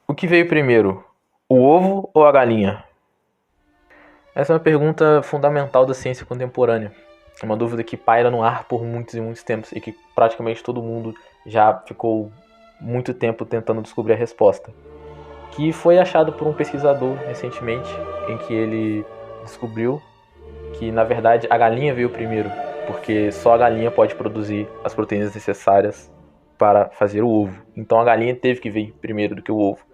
O que veio primeiro, o ovo ou a galinha? Essa é uma pergunta fundamental da ciência contemporânea. É uma dúvida que paira no ar por muitos e muitos tempos e que praticamente todo mundo já ficou muito tempo tentando descobrir a resposta. Que foi achado por um pesquisador recentemente, em que ele descobriu que, na verdade, a galinha veio primeiro, porque só a galinha pode produzir as proteínas necessárias para fazer o ovo. Então a galinha teve que vir primeiro do que o ovo.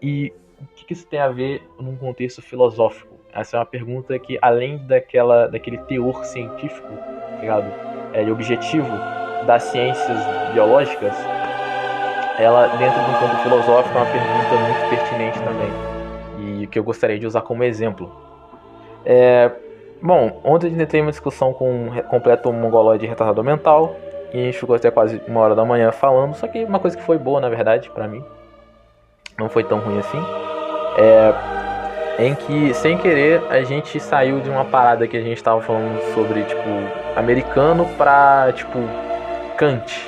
E o que isso tem a ver num contexto filosófico? Essa é uma pergunta que, além daquele teor científico, ligado? E objetivo das ciências biológicas, ela, dentro de um campo filosófico, é uma pergunta muito pertinente também. E que eu gostaria de usar como exemplo. Bom, ontem a gente teve uma discussão com um completo mongoloide retardado mental. E a gente ficou até quase 1h da manhã falando. Só que uma coisa que foi boa, na verdade, pra mim. Não foi tão ruim assim. Em que, sem querer, a gente saiu de uma parada que a gente tava falando sobre, tipo, americano pra, tipo, Kant.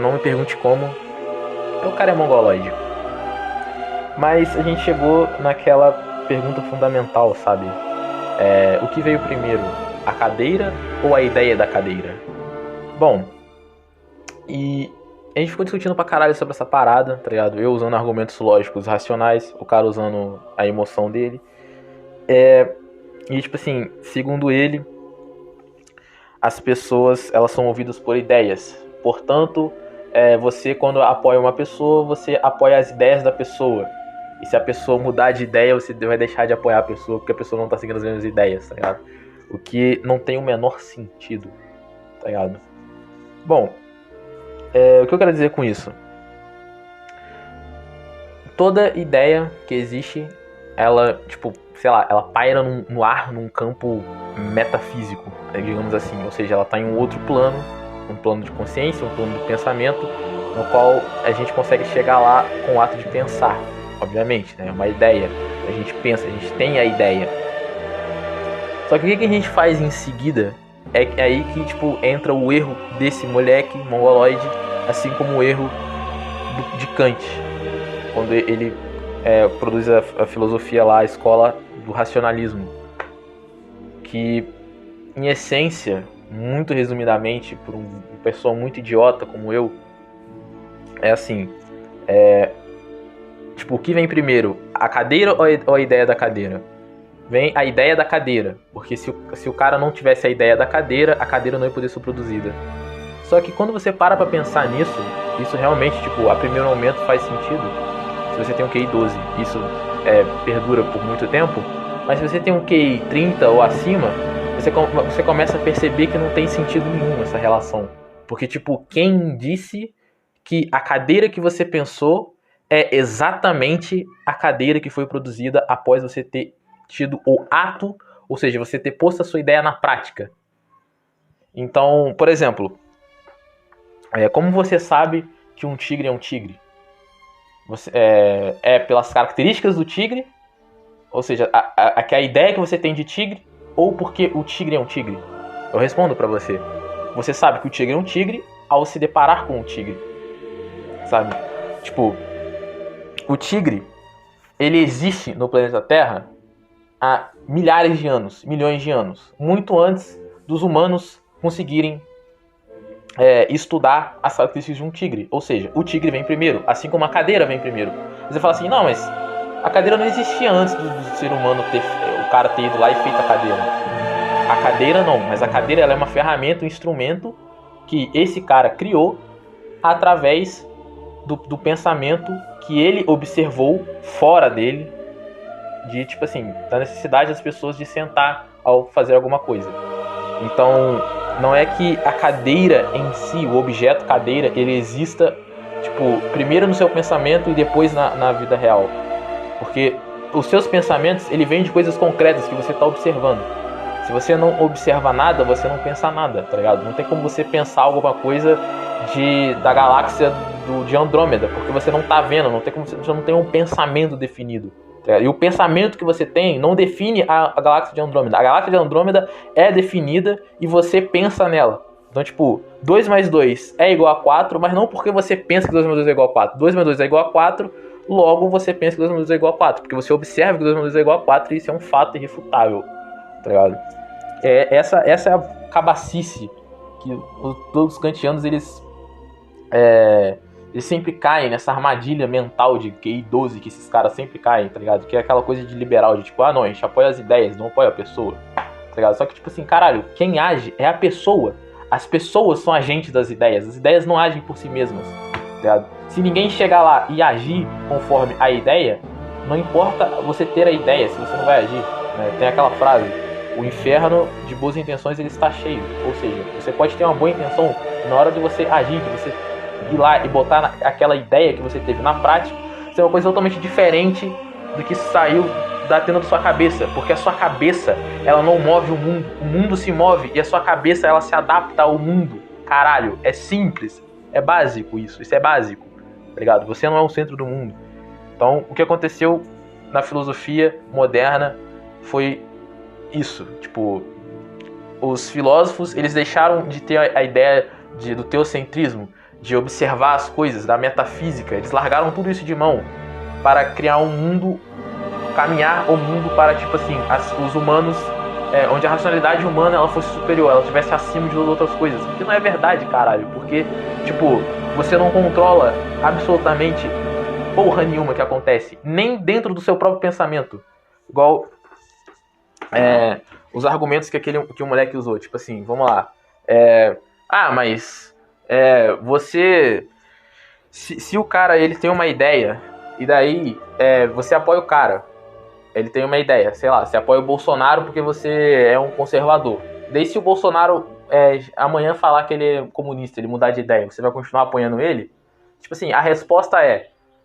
Não me pergunte como. O cara é mongoloide. Mas a gente chegou naquela pergunta fundamental, sabe? O que veio primeiro? A cadeira ou a ideia da cadeira? Bom, e a gente ficou discutindo pra caralho sobre essa parada, tá ligado? Eu usando argumentos lógicos racionais, o cara usando a emoção dele. E tipo assim, segundo ele, as pessoas, elas são movidas por ideias. Portanto, você, quando apoia uma pessoa, você apoia as ideias da pessoa. E se a pessoa mudar de ideia, você vai deixar de apoiar a pessoa, porque a pessoa não tá seguindo as mesmas ideias, tá ligado? O que não tem o menor sentido, tá ligado? Bom, o que eu quero dizer com isso? Toda ideia que existe, ela, tipo, sei lá, ela paira no ar, num campo metafísico, digamos assim. Ou seja, ela tá em um outro plano, um plano de consciência, um plano de pensamento, no qual a gente consegue chegar lá com o ato de pensar. Obviamente, né? É uma ideia. A gente pensa, a gente tem a ideia. Só que o que a gente faz em seguida é aí que, tipo, entra o erro desse moleque mongoloide, assim como o erro de Kant, quando ele produz a filosofia lá, a escola do racionalismo, que, em essência, muito resumidamente, por uma pessoa muito idiota como eu, é assim, tipo, o que vem primeiro, a cadeira ou a ideia da cadeira? Vem a ideia da cadeira, porque se o cara não tivesse a ideia da cadeira, a cadeira não ia poder ser produzida. Só que quando você para pra pensar nisso, isso realmente, tipo, a primeiro momento faz sentido. Se você tem um QI 12, isso perdura por muito tempo, mas se você tem um QI 30 ou acima, você começa a perceber que não tem sentido nenhum essa relação. Porque, tipo, quem disse que a cadeira que você pensou é exatamente a cadeira que foi produzida após você ter tido o ato, ou seja, você ter posto a sua ideia na prática. Então, por exemplo, como você sabe que um tigre é um tigre? Pelas características do tigre, ou seja, a ideia que você tem de tigre, ou porque o tigre é um tigre? Eu respondo pra você. Você sabe que o tigre é um tigre ao se deparar com o tigre, sabe? Tipo, o tigre, ele existe no planeta Terra há milhares de anos, milhões de anos, muito antes dos humanos conseguirem estudar as características de um tigre. Ou seja, o tigre vem primeiro, assim como a cadeira vem primeiro. Você fala assim, não, mas a cadeira não existia antes do ser humano o cara ter ido lá e feito a cadeira. A cadeira não, mas a cadeira ela é uma ferramenta, um instrumento que esse cara criou através do pensamento que ele observou fora dele, de, tipo assim, da necessidade das pessoas de sentar ao fazer alguma coisa. Então, não é que a cadeira em si, o objeto cadeira, ele exista, tipo, primeiro no seu pensamento e depois na vida real. Porque os seus pensamentos, ele vem de coisas concretas que você está observando. Se você não observa nada, você não pensa nada, tá ligado? Não tem como você pensar alguma coisa da galáxia de Andrômeda, porque você não tá vendo, não tem como você não tem um pensamento definido. E o pensamento que você tem não define a galáxia de Andrômeda. A galáxia de Andrômeda é definida e você pensa nela. Então, tipo, 2 mais 2 é igual a 4, mas não porque você pensa que 2 mais 2 é igual a 4. 2 mais 2 é igual a 4 logo você pensa que 2 mais 2 é igual a 4, porque você observa que 2 mais 2 é igual a 4 e isso é um fato irrefutável, tá ligado? Essa é a cabacice que todos os kantianos, eles sempre caem nessa armadilha mental de QI 12 que esses caras sempre caem, tá ligado? Que é aquela coisa de liberal, de tipo, não, a gente apoia as ideias, não apoia a pessoa, tá ligado? Só que, tipo assim, caralho, quem age é a pessoa. As pessoas são agentes das ideias, as ideias não agem por si mesmas, tá ligado? Se ninguém chegar lá e agir conforme a ideia, não importa você ter a ideia, se você não vai agir, né? Tem aquela frase, o inferno de boas intenções ele está cheio, ou seja, você pode ter uma boa intenção, na hora de você agir, de você ir lá e botar aquela ideia que você teve na prática, isso é uma coisa totalmente diferente do que saiu dentro da sua cabeça, porque a sua cabeça, ela não move o mundo se move e a sua cabeça, ela se adapta ao mundo, caralho, é simples, é básico isso é básico, tá ligado? Você não é o centro do mundo. Então, o que aconteceu na filosofia moderna foi isso, tipo, os filósofos, eles deixaram de ter a ideia do teocentrismo, de observar as coisas, da metafísica, eles largaram tudo isso de mão para criar um mundo, caminhar o mundo para, tipo assim, os humanos, onde a racionalidade humana ela fosse superior, ela estivesse acima de outras coisas, o que não é verdade, caralho, porque, tipo, você não controla absolutamente porra nenhuma que acontece, nem dentro do seu próprio pensamento, igual os argumentos que o moleque usou, tipo assim, vamos lá, mas você, se o cara ele tem uma ideia e daí você apoia o cara, ele tem uma ideia, sei lá, você apoia o Bolsonaro porque você é um conservador, daí se o Bolsonaro amanhã falar que ele é comunista, ele mudar de ideia, você vai continuar apoiando ele? Tipo assim, a resposta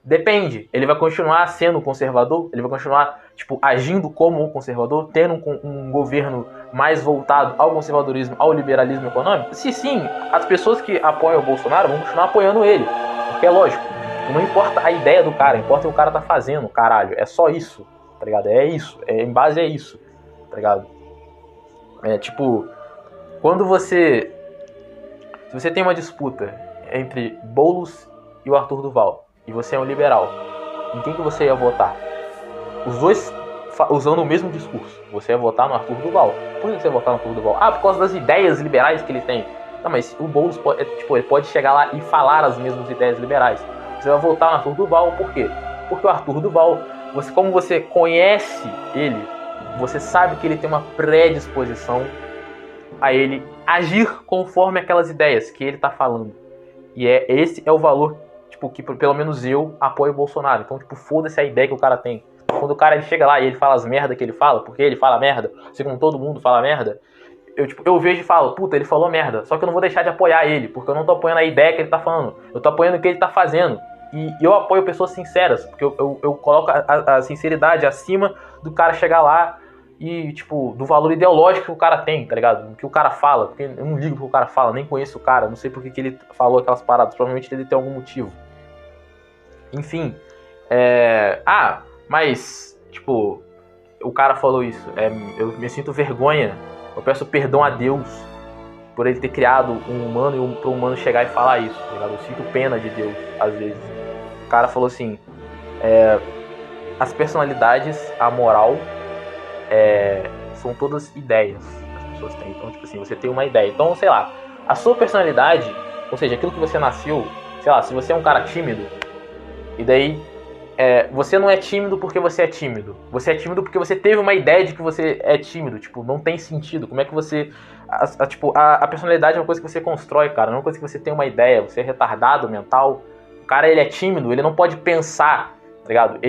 depende, ele vai continuar sendo conservador, ele vai continuar, tipo, agindo como um conservador, tendo um governo mais voltado ao conservadorismo, ao liberalismo econômico? Se sim, as pessoas que apoiam o Bolsonaro vão continuar apoiando ele, porque é lógico, não importa a ideia do cara, importa o que o cara tá fazendo, caralho, é só isso, tá ligado? É isso, em base é isso, tá ligado? Tipo, se você tem uma disputa entre Boulos e o Arthur Duval, e você é um liberal, em quem que você ia votar? Os dois usando o mesmo discurso. Você ia votar no Arthur Duval. Por que você ia votar no Arthur Duval? Por causa das ideias liberais que ele tem. Não, mas o Boulos ele pode chegar lá e falar as mesmas ideias liberais. Você vai votar no Arthur Duval, por quê? Porque o Arthur Duval, como você conhece ele, você sabe que ele tem uma predisposição a ele agir conforme aquelas ideias que ele está falando. E esse é o valor, tipo, que pelo menos eu apoio o Bolsonaro. Então, tipo, foda-se a ideia que o cara tem. Quando o cara ele chega lá e ele fala as merda que ele fala, porque ele fala merda, assim como todo mundo fala merda, eu vejo e falo, puta, ele falou merda. Só que eu não vou deixar de apoiar ele, porque eu não tô apoiando a ideia que ele tá falando. Eu tô apoiando o que ele tá fazendo. E eu apoio pessoas sinceras, porque eu coloco a sinceridade acima do cara chegar lá e, tipo, do valor ideológico que o cara tem, tá ligado? Do que o cara fala, porque eu não ligo pro que o cara fala, nem conheço o cara, não sei por que ele falou aquelas paradas, provavelmente ele tem algum motivo. Enfim, mas, tipo, o cara falou isso, eu me sinto vergonha, eu peço perdão a Deus por ele ter criado um humano e pro humano chegar e falar isso, tá ligado? Eu sinto pena de Deus, às vezes. O cara falou assim, as personalidades, a moral, são todas ideias que as pessoas têm. Então, tipo assim, você tem uma ideia. Então, sei lá, a sua personalidade, ou seja, aquilo que você nasceu, sei lá, se você é um cara tímido, e daí você não é tímido porque você é tímido. Você é tímido porque você teve uma ideia de que você é tímido. Tipo, não tem sentido. Como é que você... A personalidade é uma coisa que você constrói, cara. Não é uma coisa que você tem uma ideia. Você é retardado mental. O cara, ele é tímido. Ele não pode pensar, tá ligado?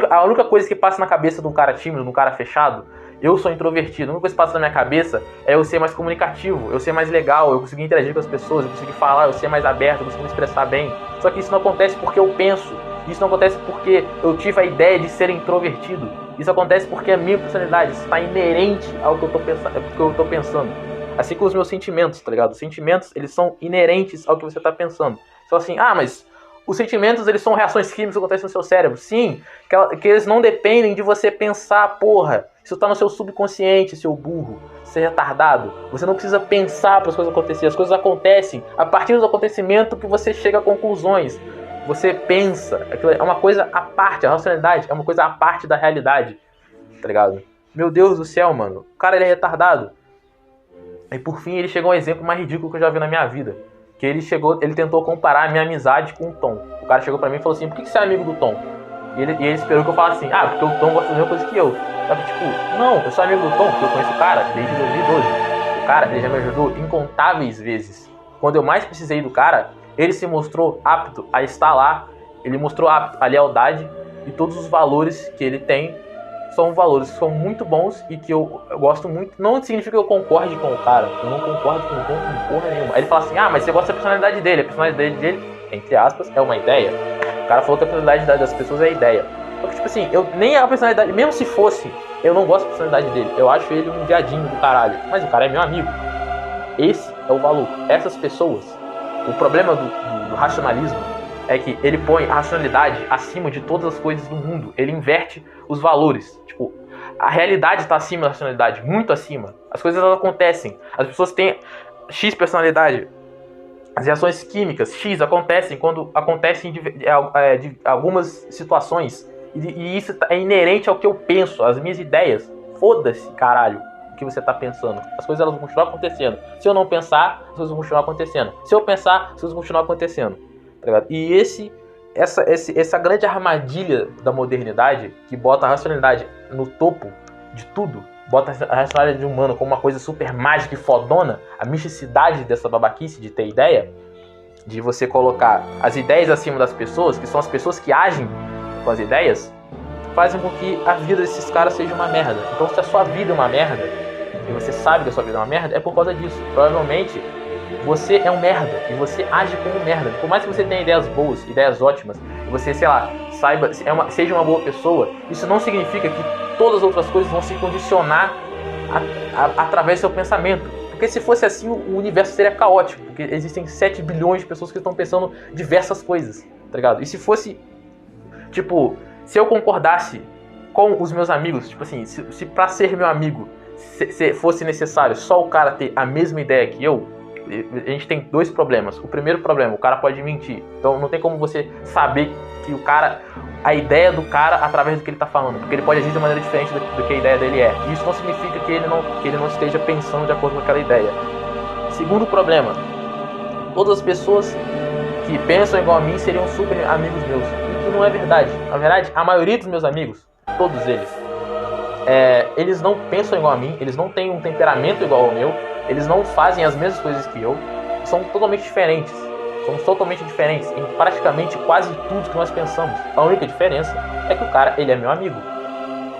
A única coisa que passa na cabeça de um cara tímido, de um cara fechado... Eu sou introvertido. A única coisa que passa na minha cabeça é eu ser mais comunicativo, eu ser mais legal, eu conseguir interagir com as pessoas, eu conseguir falar, eu ser mais aberto, eu conseguir me expressar bem. Só que isso não acontece porque eu penso. Isso não acontece porque eu tive a ideia de ser introvertido. Isso acontece porque a minha personalidade está inerente ao que eu tô pensando. Assim como os meus sentimentos, tá ligado? Os sentimentos, eles são inerentes ao que você tá pensando. Só assim, mas os sentimentos, eles são reações químicas que acontecem no seu cérebro. Sim, que eles não dependem de você pensar, porra. Isso tá no seu subconsciente, seu burro, seu retardado. Você não precisa pensar para as coisas acontecerem. As coisas acontecem a partir do acontecimento que você chega a conclusões. você pensa, aquilo é uma coisa à parte, a racionalidade é uma coisa à parte da realidade, tá ligado? Meu Deus do céu, mano, o cara ele é retardado. E por fim ele chegou a um exemplo mais ridículo que eu já vi na minha vida. Que ele tentou comparar a minha amizade com o Tom. O cara chegou pra mim e falou assim, por que você é amigo do Tom? E ele esperou que eu falasse assim, porque o Tom gosta da mesma coisa que eu. Só que tipo, não, eu sou amigo do Tom, porque eu conheço o cara desde 2012. O cara, ele já me ajudou incontáveis vezes. Quando eu mais precisei do cara, ele se mostrou apto a estar lá. Ele mostrou apto a lealdade e todos os valores que ele tem são valores que são muito bons e que eu gosto muito. Não significa que eu concorde com o cara. Eu não concordo com o Tom com porra nenhuma. Aí ele fala assim, mas você gosta da personalidade dele. A personalidade dele, entre aspas, é uma ideia. O cara falou que a personalidade das pessoas é a ideia. Só que tipo assim, nem a personalidade, mesmo se fosse, eu não gosto da personalidade dele. Eu acho ele um viadinho do caralho. Mas o cara é meu amigo. Esse é o valor. Essas pessoas, o problema do racionalismo é que ele põe a racionalidade acima de todas as coisas do mundo. Ele inverte os valores. Tipo, a realidade está acima da racionalidade, muito acima. As coisas elas acontecem. As pessoas têm X personalidade. As reações químicas X acontecem quando acontecem de algumas situações. E isso é inerente ao que eu penso, às minhas ideias. Foda-se, caralho, o que você tá pensando. As coisas elas vão continuar acontecendo. Se eu não pensar, as coisas vão continuar acontecendo. Se eu pensar, as coisas vão continuar acontecendo. Tá ligado? E essa grande armadilha da modernidade, que bota a racionalidade no topo de tudo, bota a racionalidade humana como uma coisa super mágica e fodona, a misticidade dessa babaquice de ter ideia, de você colocar as ideias acima das pessoas, que são as pessoas que agem com as ideias, fazem com que a vida desses caras seja uma merda. Então se a sua vida é uma merda, e você sabe que a sua vida é uma merda, é por causa disso. Provavelmente você é um merda e você age como um merda. Por mais que você tenha ideias boas, ideias ótimas, e você, sei lá, seja uma boa pessoa, isso não significa que todas as outras coisas vão se condicionar através do seu pensamento. Porque se fosse assim, o universo seria caótico. Porque existem 7 bilhões de pessoas que estão pensando diversas coisas, tá ligado? E se fosse, tipo, se eu concordasse com os meus amigos, tipo assim, se pra ser meu amigo se fosse necessário só o cara ter a mesma ideia que eu, a gente tem 2 problemas. O primeiro problema, o cara pode mentir. Então não tem como você saber que o cara, a ideia do cara através do que ele tá falando, porque ele pode agir de maneira diferente do que a ideia dele é. E isso não significa que ele não esteja pensando de acordo com aquela ideia. Segundo problema, todas as pessoas que pensam igual a mim seriam super amigos meus. E não é verdade. Na verdade, a maioria dos meus amigos, todos eles não pensam igual a mim, eles não têm um temperamento igual ao meu, eles não fazem as mesmas coisas que eu, são totalmente diferentes. Somos totalmente diferentes em praticamente quase tudo que nós pensamos. A única diferença é que o cara, ele é meu amigo.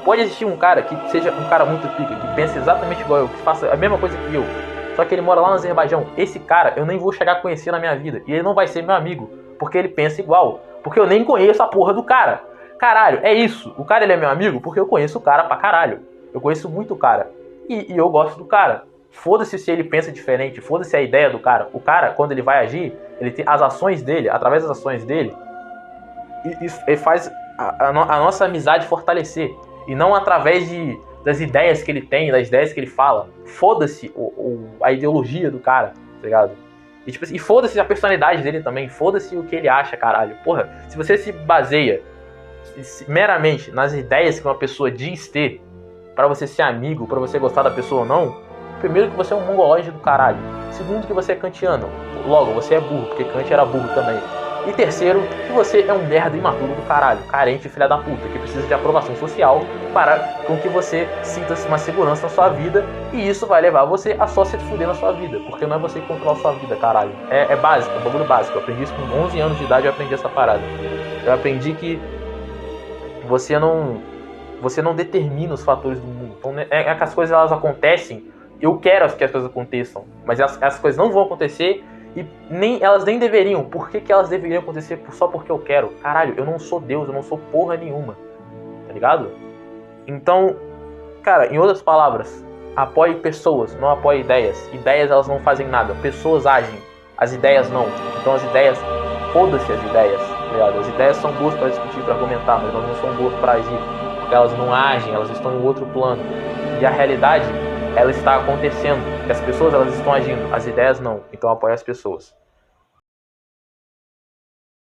Pode existir um cara que seja um cara muito pica, que pense exatamente igual eu, que faça a mesma coisa que eu, só que ele mora lá no Azerbaijão. Esse cara eu nem vou chegar a conhecer na minha vida, e ele não vai ser meu amigo, porque ele pensa igual, porque eu nem conheço a porra do cara. Caralho, é isso. O cara ele é meu amigo porque eu conheço o cara pra caralho. Eu conheço muito o cara. E eu gosto do cara. Foda-se se ele pensa diferente, foda-se a ideia do cara. O cara, quando ele vai agir, ele tem as ações dele, através das ações dele, ele faz a nossa amizade fortalecer. E não através das ideias que ele tem, das ideias que ele fala. Foda-se a ideologia do cara, tá ligado? E, tipo, e foda-se a personalidade dele também, foda-se o que ele acha, caralho. Porra, se você se baseia meramente nas ideias que uma pessoa diz ter, pra você ser amigo, pra você gostar da pessoa ou não, primeiro que você é um mongoloide do caralho. Segundo que você é kantiano. Logo, você é burro, porque Kant era burro também. E terceiro, que você é um merda imaturo do caralho, carente filha da puta, que precisa de aprovação social para com que você sinta uma segurança na sua vida, e isso vai levar você a só se fuder na sua vida, porque não é você que controla a sua vida, caralho. É básico, é um bagulho básico. Eu aprendi isso com 11 anos de idade, eu aprendi essa parada. Eu aprendi que você não determina os fatores do mundo. Então, é que as coisas elas acontecem. Eu quero que as coisas aconteçam, mas as coisas não vão acontecer e elas nem deveriam. Por que elas deveriam acontecer só porque eu quero? Caralho, eu não sou Deus, eu não sou porra nenhuma. Tá ligado? Então, cara, em outras palavras, apoie pessoas, não apoie ideias. Ideias elas não fazem nada, pessoas agem, as ideias não. Então as ideias, foda-se as ideias, tá ligado? As ideias são boas para discutir, para argumentar, mas elas não são boas para agir, porque elas não agem, elas estão em outro plano. E a realidade, ela está acontecendo, as pessoas elas estão agindo, as ideias não. Então apoie as pessoas.